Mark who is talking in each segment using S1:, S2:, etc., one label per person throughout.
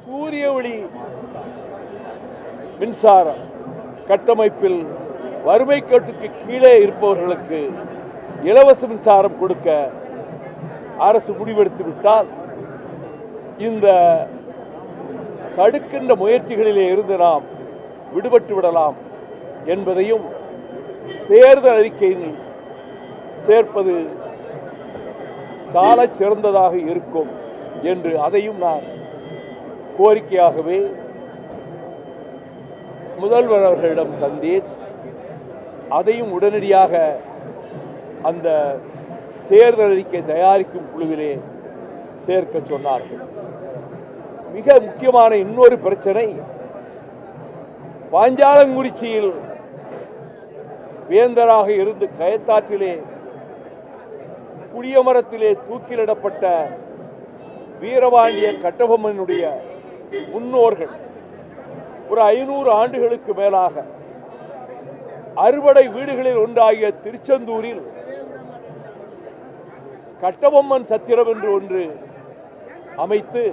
S1: சூரிய ஒளி மின்சார கட்டமைப்பில் வறுமை கோட்டுக்கு கீழே இருப்பவர்களுக்கு இலவச மின்சாரம் கொடுக்க அரசு முடிவெடுத்து விட்டால் இந்த தடுக்கின்ற முயற்சிகளிலே இருந்து நாம் விடுபட்டு விடலாம் என்பதையும் தேர்தல் அறிக்கையில் சேர்ப்பது சாலச் சிறந்ததாக இருக்கும் என்று அதையும் நான் கோரிக்கையாகவே முதல்வர் அவர்களிடம் தந்தேன். அதையும் உடனடியாக அந்த தேர்தல் அறிக்கை தயாரிக்கும் குழுவிலே சேர்க்க சொன்னார்கள். மிக முக்கியமான இன்னொரு பிரச்சனை, பாஞ்சாலங்குறிச்சியில் வேந்தராக இருந்து கயத்தாற்றிலே புளியமரத்திலே தூக்கிலிடப்பட்ட வீரபாண்டிய கட்டபொம்மனுடைய முன்னோர்கள் ஒரு 500 ஆண்டுகளுக்கு மேலாக அறுபடை வீடுகளில் ஒன்றாகிய திருச்செந்தூரில் கட்டபொம்மன் சத்திரம் என்று ஒன்று அமைத்து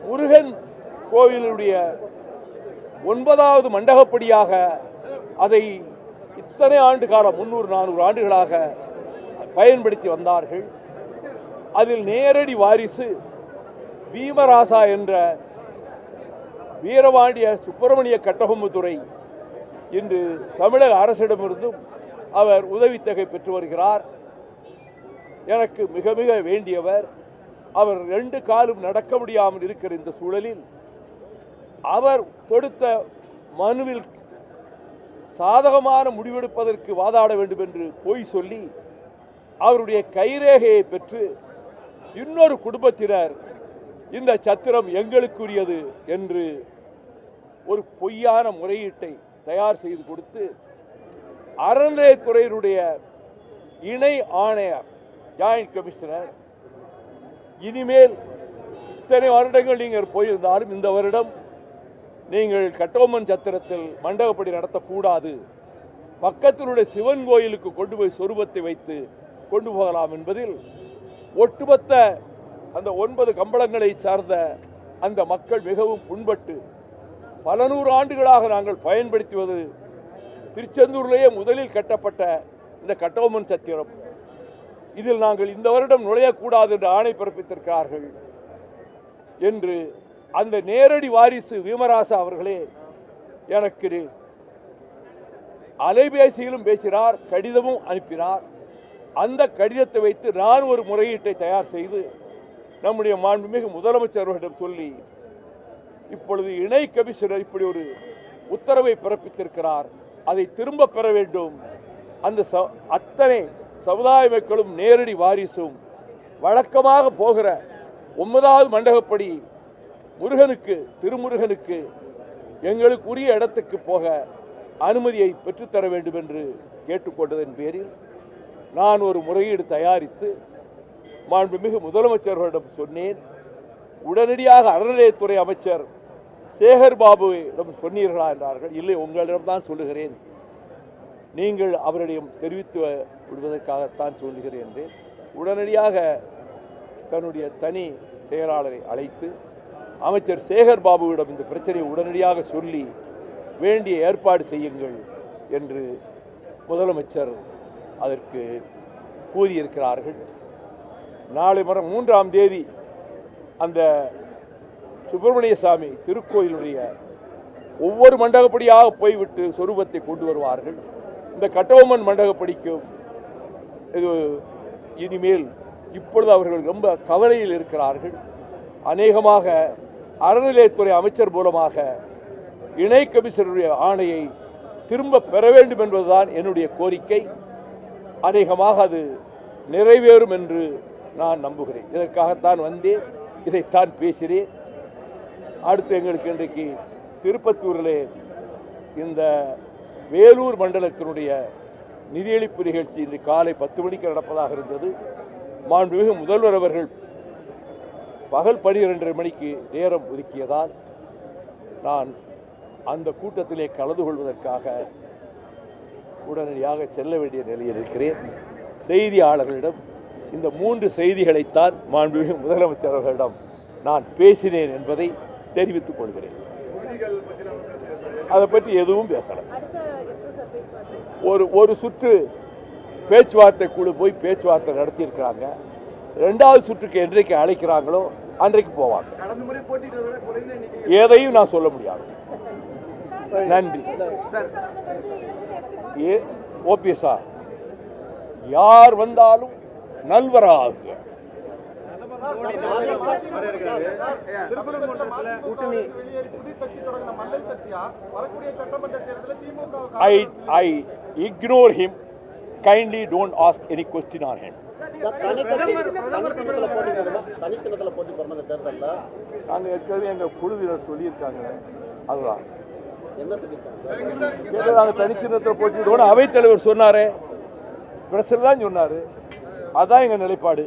S1: முருகன் கோவிலுடைய 9வது மண்டகப்படியாக அதை இத்தனை ஆண்டு காலம் 300-400 ஆண்டுகளாக பயன்படுத்தி வந்தார்கள். அதில் நேரடி வாரிசு பீமராசா என்ற வீரபாண்டிய சுப்பிரமணிய கட்டபொம்மதுரை இன்று தமிழக அரசிடமிருந்தும் அவர் உதவித்தொகை பெற்று வருகிறார். எனக்கு மிக மிக வேண்டியவர். அவர் 2 காலும் நடக்க முடியாமல் இருக்கிற இந்த சூழலில் அவர் தொடுத்த மனுவில் சாதகமான முடிவெடுப்பதற்கு வாதாட வேண்டும் என்று பொய் சொல்லி அவருடைய கைரேகையை பெற்று இன்னொரு குடும்பத்தினர் இந்த சத்திரம் எங்களுக்குரியது என்று ஒரு பொய்யான முறையீட்டை தயார் செய்து கொடுத்து அறநிலையத்துறையினுடைய இணை ஆணையர் ஜாயிண்ட் கமிஷனர் இனிமேல் இத்தனை வருடங்கள் நீங்கள் போயிருந்தாலும் இந்த வருடம் நீங்கள் கட்டபொம்மன் சத்திரத்தில் மண்டபப்படி நடத்தக்கூடாது, பக்கத்தினுடைய சிவன் கோயிலுக்கு கொண்டு போய் சொரூபத்தை வைத்து கொண்டு போகலாம் என்பதில் ஒட்டுமொத்த அந்த 9 கம்பளங்களை சார்ந்த அந்த மக்கள் மிகவும் புண்பட்டு பல 100 ஆண்டுகளாக நாங்கள் பயன்படுத்துவது திருச்செந்தூரிலேயே முதலில் கட்டப்பட்ட இந்த கட்டபொம்மன் சத்திரம், இதில் நாங்கள் இந்த வருடம் நுழையக்கூடாது என்று ஆணை பிறப்பித்திருக்கிறார்கள் என்று அந்த நேரடி வாரிசு பீமராசா அவர்களே எனக்கு அலைபேசியிலும் பேசினார், கடிதமும் அனுப்பினார். அந்த கடிதத்தை வைத்து நான் ஒரு முறையீட்டை தயார் செய்து நம்முடைய மாண்புமிகு முதலமைச்சர்களிடம் சொல்லி இப்பொழுது இணை கமிஷனர் இப்படி ஒரு உத்தரவை பிறப்பித்திருக்கிறார், அதை திரும்ப பெற வேண்டும். அந்த அத்தனை சமுதாய மக்களும் நேரடி வாரிசும் வழக்கமாக போகிற 9வது மண்டபப்படி முருகனுக்கு திருமுருகனுக்கு எங்களுக்கு உரிய இடத்துக்கு போக அனுமதியை பெற்றுத்தர வேண்டும் என்று கேட்டுக்கொண்டதன் பேரில் நான் ஒரு முறையீடு தயாரித்து மாண்புமிகு முதலமைச்சர்களிடம் சொன்னேன். உடனடியாக அறநிலையத்துறை அமைச்சர் சேகர் பாபுவிடம் சொன்னீர்களா என்றார்கள். இல்லை, உங்களிடம்தான் சொல்லுகிறேன், நீங்கள் அவரிடம் தெரிவித்து விடுவதற்காகத்தான் சொல்லுகிறேன் என்று உடனடியாக தன்னுடைய தனி செயலாளரை அழைத்து அமைச்சர் சேகர் பாபுவிடம் இந்த பிரச்சனையை உடனடியாக சொல்லி வேண்டிய ஏற்பாடு செய்யுங்கள் என்று முதலமைச்சர் அதற்கு கூறியிருக்கிறார்கள். நாளை 3ஆம் தேதி அந்த சுப்பிரமணிய சாமி திருக்கோயிலுடைய ஒவ்வொரு மண்டபப்படியாக போய்விட்டு சொரூபத்தை கொண்டு வருவார்கள். இந்த கட்டபொம்மன் மண்டபப்படிக்கும் இது இனிமேல் இப்பொழுது அவர்கள் ரொம்ப கவலையில் இருக்கிறார்கள். அநேகமாக அறநிலையத்துறை அமைச்சர் மூலமாக இணை கமிஷனருடைய ஆணையை திரும்ப பெற வேண்டும் என்பதுதான் என்னுடைய கோரிக்கை. அநேகமாக அது நிறைவேறும் என்று நான் நம்புகிறேன். இதற்காகத்தான் வந்தேன், இதைத்தான் பேசினேன். அடுத்து எங்களுக்கு இன்றைக்கு திருப்பத்தூரிலே இந்த வேலூர் மண்டலத்தினுடைய நிதியளிப்பு நிகழ்ச்சி இன்று காலை 10 மணிக்கு நடப்பதாக இருந்தது. மாண்புமிகு முதல்வர் அவர்கள் பகல் 12:30 மணிக்கு நேரம் ஒதுக்கியதால் நான் அந்த கூட்டத்திலே கலந்து கொள்வதற்காக உடனடியாக செல்ல வேண்டிய நிலையில் இருக்கிறேன். செய்தியாளர்களிடம் இந்த 3 செய்திகளைத்தான் மாண்புமிகு முதலமைச்சர் அவர்களிடம் நான் பேசினேன் என்பதை தெரிவித்துக் கொள்கிறேன். அதை பற்றி எதுவும் பேசல. ஒரு சுற்று பேச்சுவார்த்தை குழு போய் பேச்சுவார்த்தை நடத்தி இருக்கிறாங்க. 2வது சுற்றுக்கு என்றைக்கு அழைக்கிறாங்களோ அன்றைக்கு போவாங்க. எதையும் நான் சொல்ல முடியாது. நன்றி. ஓபிஎஸ்ஆ யார் வந்தாலும் நல்வராக I ignore him. Kindly don't ask any question on him. நாங்கள் ஏற்கனவே எங்கள் குழுவினர் சொல்லியிருக்காங்க. அதுதான் நாங்கள் தனிச்சின்னத்தில் போட்டியிடுவோம். அவைத்தலைவர் சொன்னாரே, பிரசிடன்ட் தான் சொன்னாரு. அதான் எங்கள் நிலைப்பாடு.